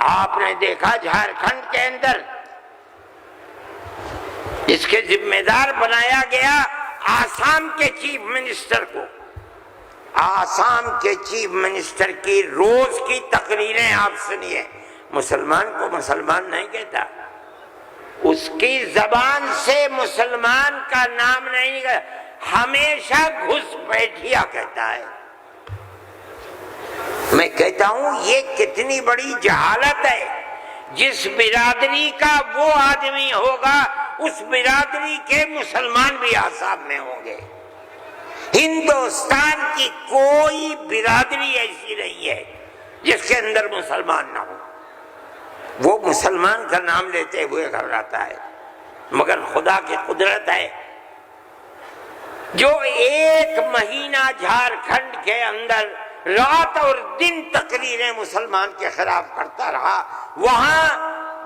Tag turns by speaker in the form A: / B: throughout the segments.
A: آپ نے دیکھا جھارکھنڈ کے اندر اس کے ذمہ دار بنایا گیا آسام کے چیف منسٹر کو. آسام کے چیف منسٹر کی روز کی تقریریں آپ سنیے. مسلمان کو مسلمان نہیں کہتا، اس کی زبان سے مسلمان کا نام نہیں کہتا، ہمیشہ گھس بیٹھیا کہتا ہے. میں کہتا ہوں یہ کتنی بڑی جہالت ہے. جس برادری کا وہ آدمی ہوگا اس برادری کے مسلمان بھی آسام میں ہوں گے. ہندوستان کی کوئی برادری ایسی نہیں ہے جس کے اندر مسلمان نہ ہو. وہ مسلمان کا نام لیتے ہوئے گھبراتا ہے، مگر خدا کی قدرت ہے جو 1 مہینہ جھارکھنڈ کے اندر رات اور دن تقریریں مسلمان کے خلاف کرتا رہا، وہاں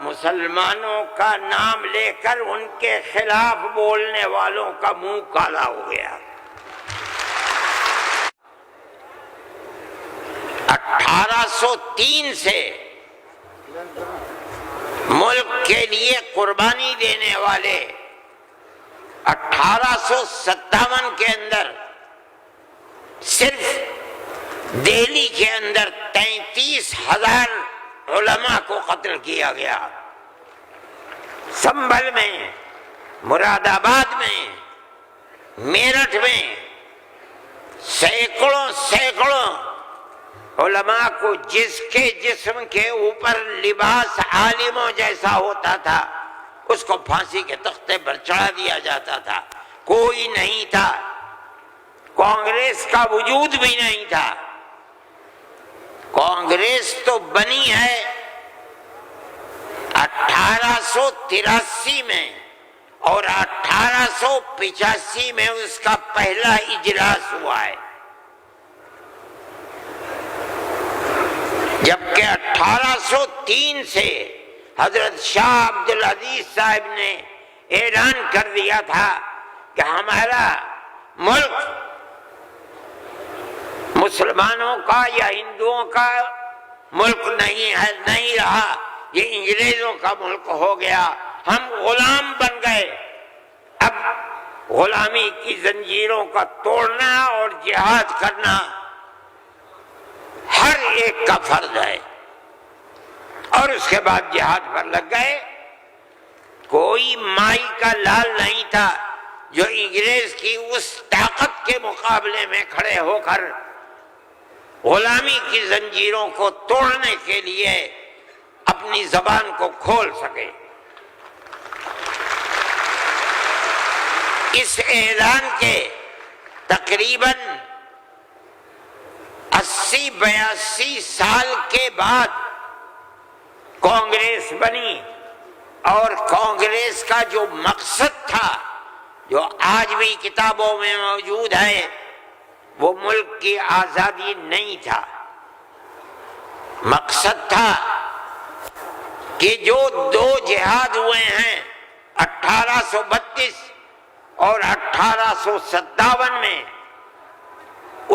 A: مسلمانوں کا نام لے کر ان کے خلاف بولنے والوں کا منہ کالا ہو گیا. 1803 سے ملک کے لیے قربانی دینے والے 1857 کے اندر صرف دہلی کے اندر 33,000 علماء کو قتل کیا گیا. سنبھل میں، مراد آباد میں، میرٹھ میں سینکڑوں علماء کو جس کے جسم کے اوپر لباس عالموں جیسا ہوتا تھا اس کو پھانسی کے تختے پر چڑھا دیا جاتا تھا. کوئی نہیں تھا، کانگریس کا وجود بھی نہیں تھا. کانگریس تو بنی ہے 1883 میں اور 1885 میں اس کا پہلا اجلاس ہوا ہے، جبکہ 1803 سے حضرت شاہ عبدالعزیز صاحب نے اعلان کر دیا تھا کہ ہمارا ملک مسلمانوں کا یا ہندوؤں کا ملک نہیں ہے، نہیں رہا، یہ انگریزوں کا ملک ہو گیا، ہم غلام بن گئے. اب غلامی کی زنجیروں کا توڑنا اور جہاد کرنا ہر ایک کا فرض ہے. اور اس کے بعد جہاد پر لگ گئے. کوئی مائی کا لال نہیں تھا جو انگریز کی اس طاقت کے مقابلے میں کھڑے ہو کر غلامی کی زنجیروں کو توڑنے کے لیے اپنی زبان کو کھول سکے. اس اعلان کے تقریباً 80-82 سال کے بعد کانگریس بنی، اور کانگریس کا جو مقصد تھا جو آج بھی کتابوں میں موجود ہے وہ ملک کی آزادی نہیں تھا. مقصد تھا کہ جو 2 جہاد ہوئے ہیں 1832 اور 1857 میں،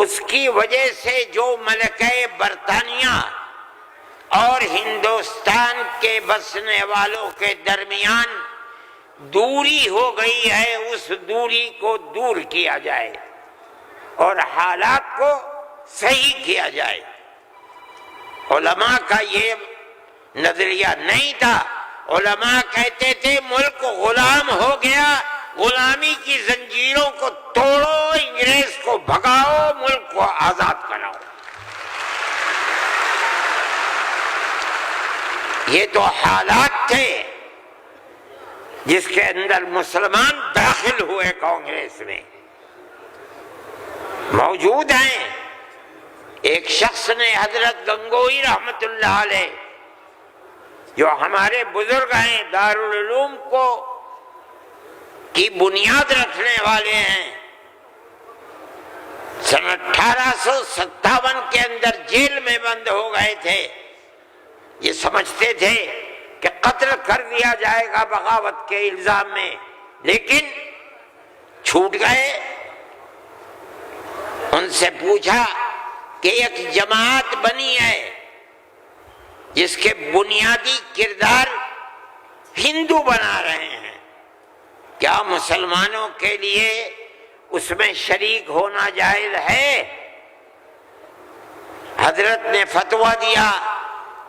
A: اس کی وجہ سے جو ملکہ برطانیہ اور ہندوستان کے بسنے والوں کے درمیان دوری ہو گئی ہے، اس دوری کو دور کیا جائے اور حالات کو صحیح کیا جائے. علماء کا یہ نظریہ نہیں تھا. علماء کہتے تھے ملک غلام ہو گیا، غلامی کی زنجیروں کو توڑو، انگریز کو بھگاؤ، ملک کو آزاد کراؤ. یہ تو حالات تھے جس کے اندر مسلمان داخل ہوئے کانگریس میں. موجود ہیں. ایک شخص نے حضرت گنگوئی رحمت اللہ علیہ جو ہمارے بزرگ ہیں، دارالعلوم کو کی بنیاد رکھنے والے ہیں، سن 1857 کے اندر جیل میں بند ہو گئے تھے. یہ سمجھتے تھے کہ قتل کر دیا جائے گا بغاوت کے الزام میں، لیکن چھوٹ گئے. ان سے پوچھا کہ ایک جماعت بنی ہے جس کے بنیادی کردار ہندو بنا رہے ہیں، کیا مسلمانوں کے لیے اس میں شریک ہونا جائز ہے؟ حضرت نے فتویٰ دیا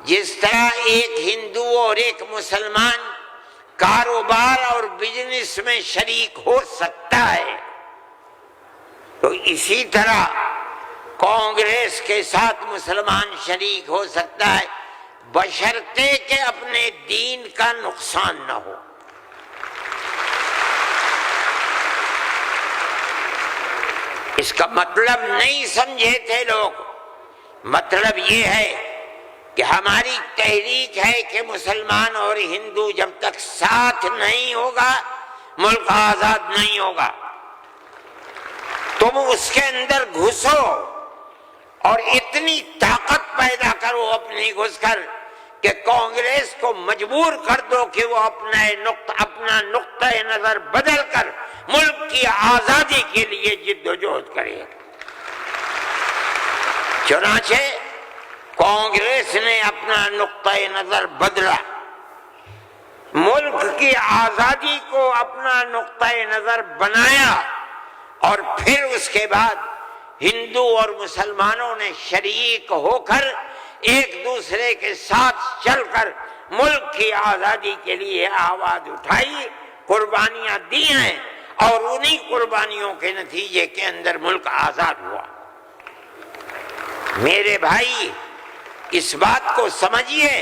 A: جس طرح ایک ہندو اور ایک مسلمان کاروبار اور بزنس میں شریک ہو سکتا ہے، تو اسی طرح کانگریس کے ساتھ مسلمان شریک ہو سکتا ہے، بشرطے کہ اپنے دین کا نقصان نہ ہو۔ اس کا مطلب نہیں سمجھے تھے لوگ، مطلب یہ ہے کہ ہماری تحریک ہے کہ مسلمان اور ہندو جب تک ساتھ نہیں ہوگا ملک آزاد نہیں ہوگا۔ تم اس کے اندر گھسو اور اتنی طاقت پیدا کرو اپنی گھس کر کہ کانگریس کو مجبور کر دو کہ وہ اپنا نقطہ نظر بدل کر ملک کی آزادی کے لیے جد و جہد کرے۔ چنانچہ کانگریس نے اپنا نقطہ نظر بدلا، ملک کی آزادی کو اپنا نقطہ نظر بنایا، اور پھر اس کے بعد ہندو اور مسلمانوں نے شریک ہو کر ایک دوسرے کے ساتھ چل کر ملک کی آزادی کے لیے آواز اٹھائی، قربانیاں دی ہیں، اور انہی قربانیوں کے نتیجے کے اندر ملک آزاد ہوا۔ میرے بھائی، اس بات کو سمجھیے،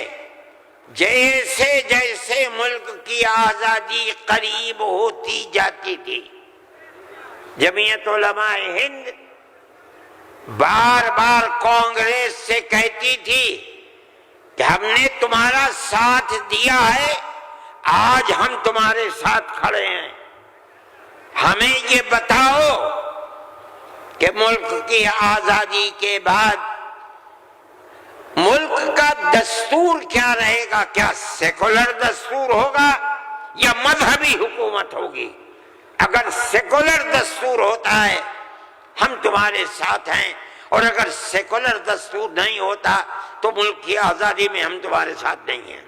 A: جیسے جیسے ملک کی آزادی قریب ہوتی جاتی تھی، جمعیت علماء ہند بار بار کانگریس سے کہتی تھی کہ ہم نے تمہارا ساتھ دیا ہے، آج ہم تمہارے ساتھ کھڑے ہیں، ہمیں یہ بتاؤ کہ ملک کی آزادی کے بعد ملک کا دستور کیا رہے گا؟ کیا سیکولر دستور ہوگا یا مذہبی حکومت ہوگی؟ اگر سیکولر دستور ہوتا ہے ہم تمہارے ساتھ ہیں، اور اگر سیکولر دستور نہیں ہوتا تو ملک کی آزادی میں ہم تمہارے ساتھ نہیں ہیں۔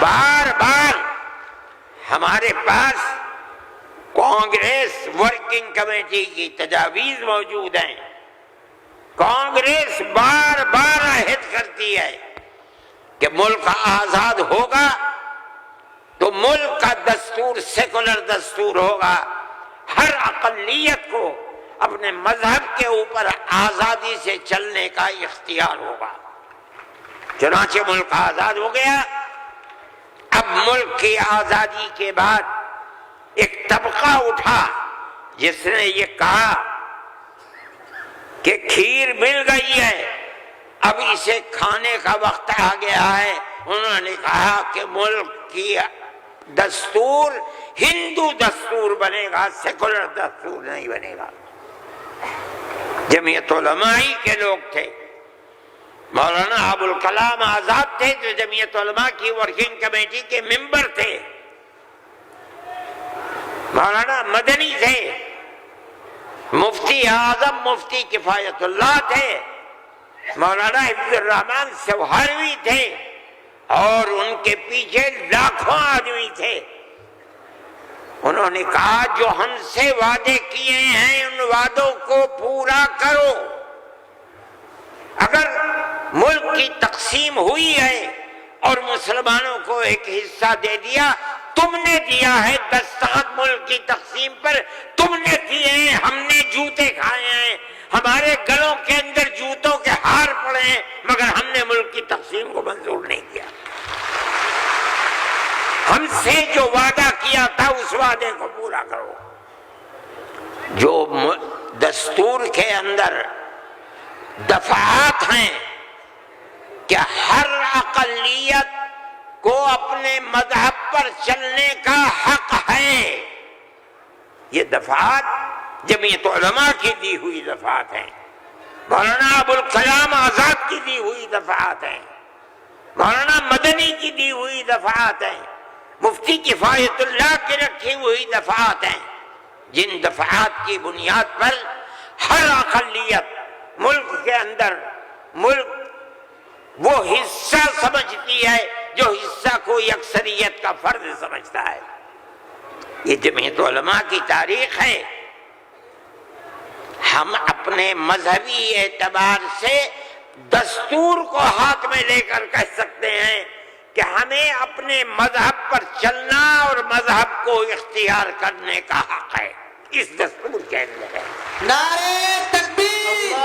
A: بار بار ہمارے پاس کانگریس ورکنگ کمیٹی کی تجاویز موجود ہیں، کانگریس بار بار عہد کرتی ہے کہ ملک آزاد ہوگا تو ملک کا دستور سیکولر دستور ہوگا، ہر اقلیت کو اپنے مذہب کے اوپر آزادی سے چلنے کا اختیار ہوگا۔ چنانچہ ملک آزاد ہو گیا۔ اب ملک کی آزادی کے بعد ایک طبقہ اٹھا جس نے یہ کہا کہ کھیر مل گئی ہے، اب اسے کھانے کا وقت آ گیا ہے۔ انہوں نے کہا کہ ملک کی دستور ہندو دستور بنے گا، سیکولر دستور نہیں بنے گا۔ جمعیت علماء کے لوگ تھے، مولانا ابوالکلام آزاد تھے جو جمعیت علماء کی ورکنگ کمیٹی کے ممبر تھے، مولانا مدنی تھے، مفتی اعظم مفتی کفایت اللہ تھے، مولانا حفظ الرحمان سوہروی تھے، اور ان کے پیچھے لاکھوں آدمی تھے۔ انہوں نے کہا جو ہم سے وعدے کیے ہیں ان وعدوں کو پورا کرو۔ اگر ملک کی تقسیم ہوئی ہے اور مسلمانوں کو ایک حصہ دے دیا، تم نے دیا ہے دستخط ملک کی تقسیم پر، تم نے کیے ہیں، ہم نے جوتے کھائے ہیں، ہمارے گلوں کے اندر جوتوں کے ہار پڑے ہیں، مگر ہم نے ملک کی تقسیم کو منظور نہیں کیا۔ ہم سے جو وعدہ کیا تھا اس وعدے کو پورا کرو۔ جو دستور کے اندر دفعات ہیں کہ ہر اقلیت کو اپنے مذہب پر چلنے کا حق ہے، یہ دفعات جمعیت علماء کی دی ہوئی دفعات ہیں، مولانا ابوالکلام آزاد کی دی ہوئی دفعات ہیں، مولانا مدنی کی دی ہوئی دفعات ہیں، مفتی کفایت اللہ کی رکھی ہوئی دفعات ہیں، جن دفعات کی بنیاد پر ہر اقلیت ملک کے اندر ملک وہ حصہ سمجھتی ہے جو حصہ کوئی اکثریت کا فرد سمجھتا ہے۔ یہ جمعیت علماء کی تاریخ ہے۔ ہم اپنے مذہبی اعتبار سے دستور کو ہاتھ میں لے کر کہہ سکتے ہیں کہ ہمیں اپنے مذہب پر چلنا اور مذہب کو اختیار کرنے کا حق ہے، اس دستور کے اندر ہے۔
B: نعرہ تکبیر!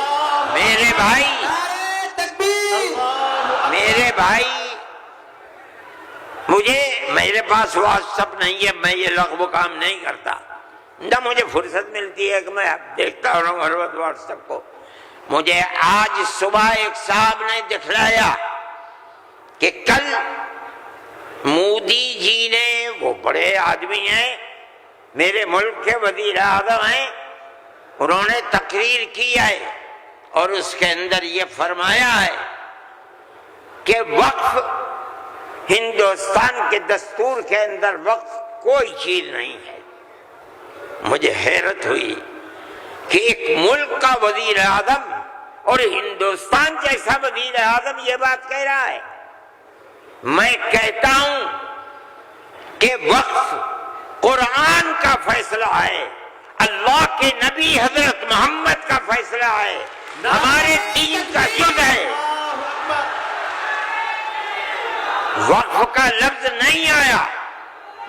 A: میرے بھائی،
B: نعرہ تکبیر!
A: میرے بھائی، میرے پاس واٹس ایپ نہیں ہے، میں یہ لغو کام نہیں کرتا، نہ مجھے فرصت ملتی ہے کہ میں اب دیکھتا ہوں ہر وقت واٹس ایپ کو۔ مجھے آج صبح ایک صاحب نے دکھلایا کہ کل مودی جی نے، وہ بڑے آدمی ہیں، میرے ملک کے وزیر اعظم ہیں، انہوں نے تقریر کی ہے اور اس کے اندر یہ فرمایا ہے کہ وقف، ہندوستان کے دستور کے اندر وقف کوئی چیز نہیں ہے۔ مجھے حیرت ہوئی کہ ایک ملک کا وزیر اعظم اور ہندوستان جیسا وزیر اعظم یہ بات کہہ رہا ہے۔ میں کہتا ہوں کہ وقف قرآن کا فیصلہ ہے، اللہ کے نبی حضرت محمد کا فیصلہ ہے، ہمارے دین کا ضد ہے۔ وقف کا لفظ نہیں آیا،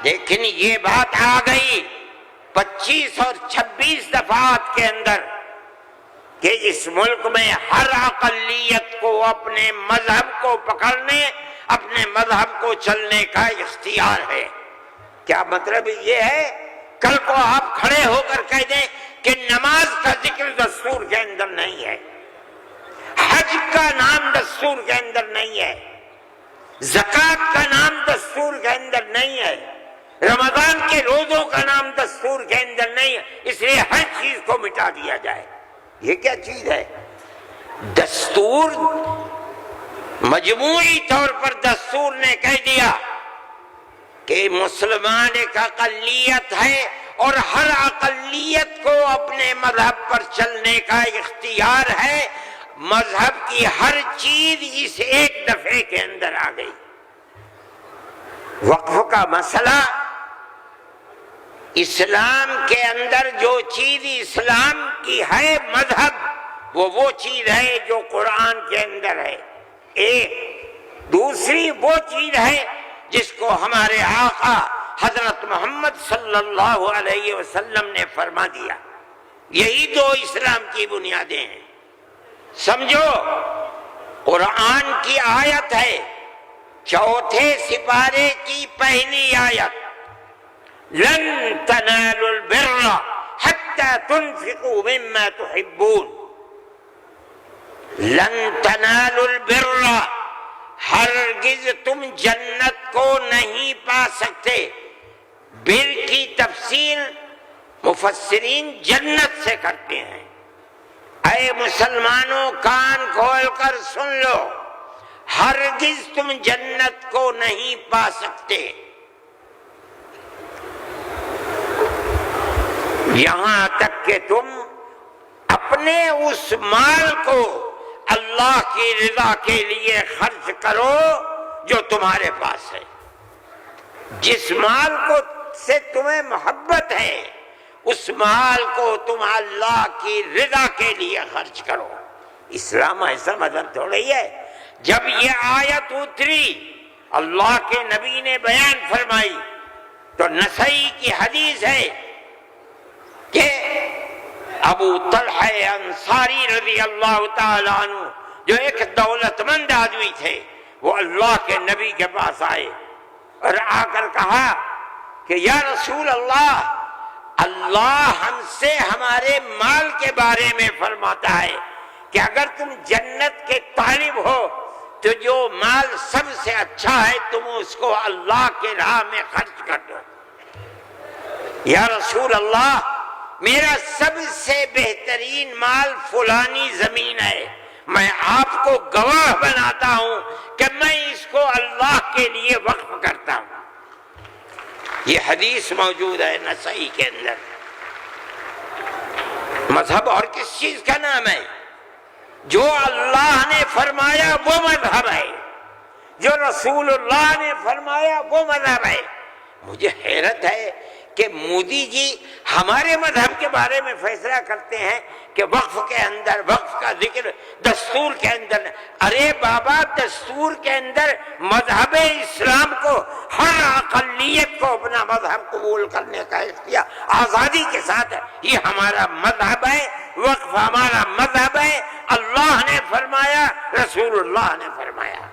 A: لیکن یہ بات آ گئی 25 اور 26 دفعات کے اندر کہ اس ملک میں ہر اقلیت کو اپنے مذہب کو پکڑنے، اپنے مذہب کو چلنے کا اختیار ہے۔ کیا مطلب یہ ہے؟ کل کو آپ کھڑے ہو کر کہہ دیں کہ نماز کا ذکر دستور کے اندر نہیں ہے، حج کا نام دستور کے اندر نہیں ہے، زکوٰۃ کا نام دستور کے اندر نہیں ہے، رمضان کے روزوں کا نام دستور کے اندر نہیں ہے، اس لیے ہر چیز کو مٹا دیا جائے۔ یہ کیا چیز ہے؟ دستور مجموعی طور پر دستور نے کہہ دیا کہ مسلمان ایک اقلیت ہے اور ہر اقلیت کو اپنے مذہب پر چلنے کا اختیار ہے۔ مذہب کی ہر چیز اس ایک دفعے کے اندر آ گئی۔ وقف کا مسئلہ، اسلام کے اندر جو چیز اسلام کی ہے مذہب، وہ چیز ہے جو قرآن کے اندر ہے، ایک۔ دوسری وہ چیز ہے جس کو ہمارے آقا حضرت محمد صلی اللہ علیہ وسلم نے فرما دیا۔ یہی دو اسلام کی بنیادیں ہیں۔ سمجھو، قرآن کی آیت ہے، چوتھے سپارے کی پہلی آیت، لن تنالوا البر حتى تنفقوا مما تحبون۔ لن تنالوا البر، ہرگز تم جنت کو نہیں پا سکتے۔ بر کی تفسیر مفسرین جنت سے کرتے ہیں۔ اے مسلمانوں، کان کھول کر سن لو، ہرگز تم جنت کو نہیں پا سکتے یہاں تک کہ تم اپنے اس مال کو اللہ کی رضا کے لیے خرچ کرو جو تمہارے پاس ہے۔ جس مال کو سے تمہیں محبت ہے، اس مال کو تم اللہ کی رضا کے لیے خرچ کرو۔ اسلام ایسا مذہب تھوڑی ہے۔ جب یہ آیت اتری، اللہ کے نبی نے بیان فرمائی، تو نسائی کی حدیث ہے کہ ابو طلحہ انصاری رضی اللہ تعالیٰ عنہ، جو ایک دولت مند آدمی تھے، وہ اللہ کے نبی کے پاس آئے اور آ کر کہا کہ یا رسول اللہ، اللہ ہم سے ہمارے مال کے بارے میں فرماتا ہے کہ اگر تم جنت کے طالب ہو تو جو مال سب سے اچھا ہے تم اس کو اللہ کے راہ میں خرچ کر دو۔ یا رسول اللہ، میرا سب سے بہترین مال فلانی زمین ہے، میں آپ کو گواہ بناتا ہوں کہ میں اس کو اللہ کے لیے وقف کرتا ہوں۔ یہ حدیث موجود ہے نسائی کے اندر۔ مذہب اور کس چیز کا نام ہے؟ جو اللہ نے فرمایا وہ مذہب ہے، جو رسول اللہ نے فرمایا وہ مذہب ہے۔ مجھے حیرت ہے کہ مودی جی ہمارے مذہب کے بارے میں فیصلہ کرتے ہیں کہ وقف کے اندر وقف کا ذکر دستور کے اندر۔ ارے بابا، دستور کے اندر مذہب اسلام کو، ہر اقلیت کو اپنا مذہب قبول کرنے کا اختیار آزادی کے ساتھ ہے۔ یہ ہمارا مذہب ہے، وقف ہمارا مذہب ہے، اللہ نے فرمایا، رسول اللہ نے فرمایا۔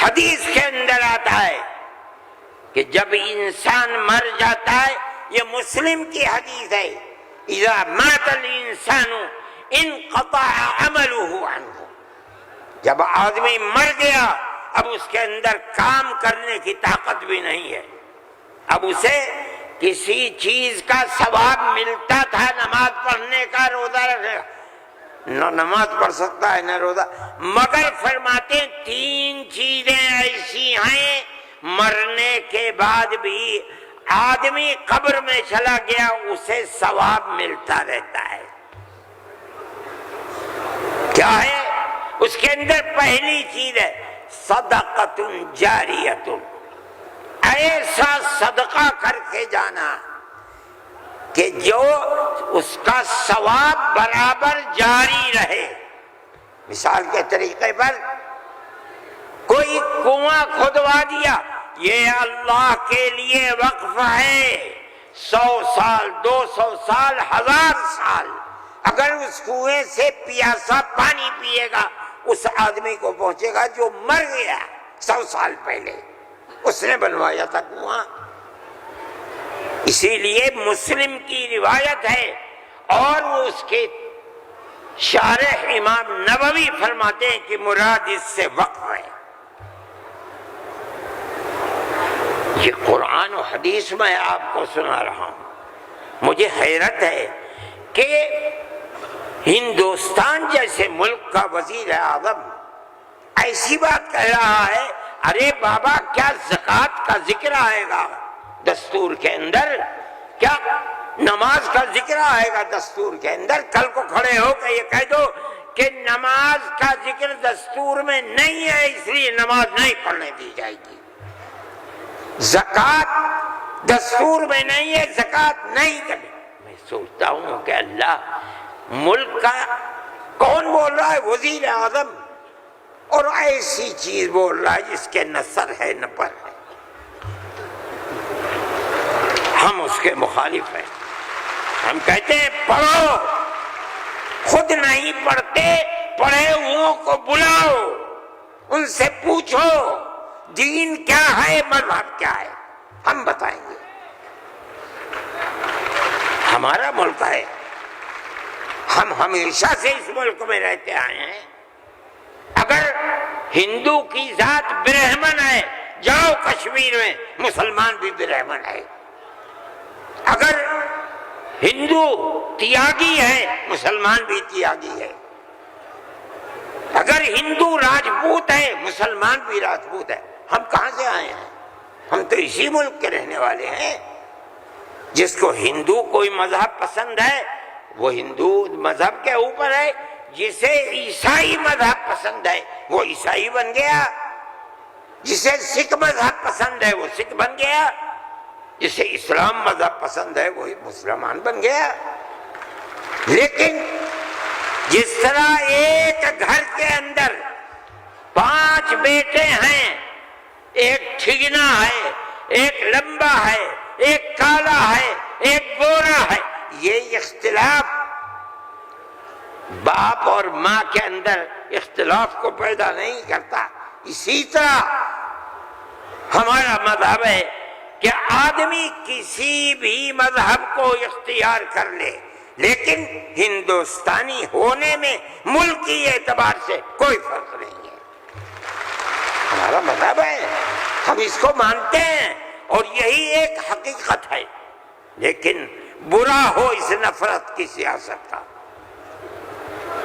A: حدیث کے اندر آتا ہے کہ جب انسان مر جاتا ہے، یہ مسلم کی حدیث ہے، اذا مات الانسان انقطع عمله عنه، جب آدمی مر گیا اب اس کے اندر کام کرنے کی طاقت بھی نہیں ہے، اب اسے کسی چیز کا ثواب ملتا تھا، نماز پڑھنے کا، روزہ رکھنے کا، نہ نماز پڑھ سکتا ہے نہ روزہ، مگر فرماتے ہیں 3 چیزیں ایسی ہیں مرنے کے بعد بھی آدمی قبر میں چلا گیا اسے ثواب ملتا رہتا ہے۔ کیا ہے؟ اس کے اندر پہلی چیز ہے صدقۃ جاریۃ، ایسا صدقہ کر کے جانا کہ جو اس کا ثواب برابر جاری رہے۔ مثال کے طریقے پر کوئی کنواں کھودوا دیا، یہ اللہ کے لیے وقف ہے، 100 سال 200 سال 1000 سال اگر اس کنویں سے پیاسا پانی پیے گا اس آدمی کو پہنچے گا جو مر گیا 100 سال پہلے، اس نے بنوایا تھا کنواں۔ اسی لیے مسلم کی روایت ہے اور وہ اس کے شارح امام نووی فرماتے ہیں کہ مراد اس سے وقف ہے۔ یہ قرآن و حدیث میں آپ کو سنا رہا ہوں۔ مجھے حیرت ہے کہ ہندوستان جیسے ملک کا وزیر اعظم ایسی بات کہہ رہا ہے، ارے بابا کیا زکوٰۃ کا ذکر آئے گا دستور کے اندر؟ کیا نماز کا ذکر آئے گا دستور کے اندر؟ کل کو کھڑے ہو کے یہ کہہ دو کہ نماز کا ذکر دستور میں نہیں ہے اس لیے نماز نہیں پڑھنے دی جائے گی، زکوٰۃ دستور میں نہیں ہے زکوٰۃ نہیں کرے۔ میں سوچتا ہوں کہ اللہ، ملک کا کون بول رہا ہے؟ وزیر اعظم، اور ایسی چیز بول رہا ہے جس کے نہ سر ہے نہ پر ہے۔ ہم اس کے مخالف ہیں، ہم کہتے ہیں پڑھو، خود نہیں پڑھتے، پڑھے ہوں کو بلاؤ، ان سے پوچھو دین کیا ہے، مذہب کیا ہے، ہم بتائیں گے۔ ہمارا ملک ہے، ہم ہمیشہ سے اس ملک میں رہتے آئے ہیں۔ اگر ہندو کی ذات برہمن ہے، جاؤ کشمیر میں مسلمان بھی برہمن ہے۔ اگر ہندو تیاگی ہے، مسلمان بھی تیاگی ہے۔ اگر ہندو راجپوت ہے، مسلمان بھی راجپوت ہے۔ ہم کہاں سے آئے ہیں؟ ہم تو اسی ملک کے رہنے والے ہیں۔ جس کو ہندو کوئی مذہب پسند ہے وہ ہندو مذہب کے اوپر ہے، جسے عیسائی مذہب پسند ہے وہ عیسائی بن گیا، جسے سکھ مذہب پسند ہے وہ سکھ بن گیا، جسے اسلام مذہب پسند ہے وہی مسلمان بن گیا۔ لیکن جس طرح ایک گھر کے اندر 5 بیٹے ہیں، ایک ٹھگنا ہے، ایک لمبا ہے، ایک کالا ہے، ایک گورا ہے، یہ اختلاف باپ اور ماں کے اندر اختلاف کو پیدا نہیں کرتا۔ اسی طرح ہمارا مذہب ہے کہ آدمی کسی بھی مذہب کو اختیار کر لے، لیکن ہندوستانی ہونے میں ملکی اعتبار سے کوئی فرق نہیں ہے۔ ہمارا مذہب ہے، ہم اس کو مانتے ہیں اور یہی ایک حقیقت ہے۔ لیکن برا ہو اس نفرت کی سیاست کا،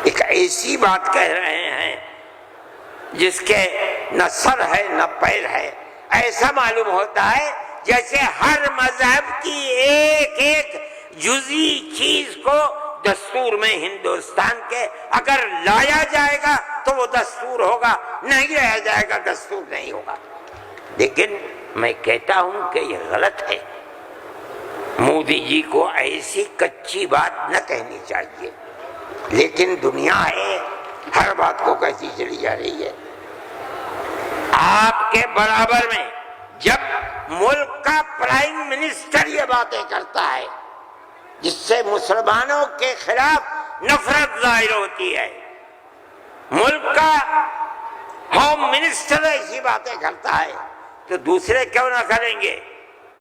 A: ایک ایسی بات کہہ رہے ہیں جس کے نہ سر ہے نہ پیر ہے، ایسا معلوم ہوتا ہے جیسے ہر مذہب کی ایک ایک جزئی چیز کو دستور میں ہندوستان کے اگر لایا جائے گا تو وہ دستور ہوگا، نہیں لایا جائے گا دستور نہیں ہوگا۔ لیکن میں کہتا ہوں کہ یہ غلط ہے، مودی جی کو ایسی کچی بات نہ کہنی چاہیے، لیکن دنیا ہے ہر بات کو کہتی چلی جا رہی ہے۔ آپ کے برابر میں جب ملک کا پرائم منسٹر یہ باتیں کرتا ہے جس سے مسلمانوں کے خلاف نفرت ظاہر ہوتی ہے، ملک کا ہوم منسٹر ایسی باتیں کرتا ہے تو دوسرے کیوں نہ کریں گے؟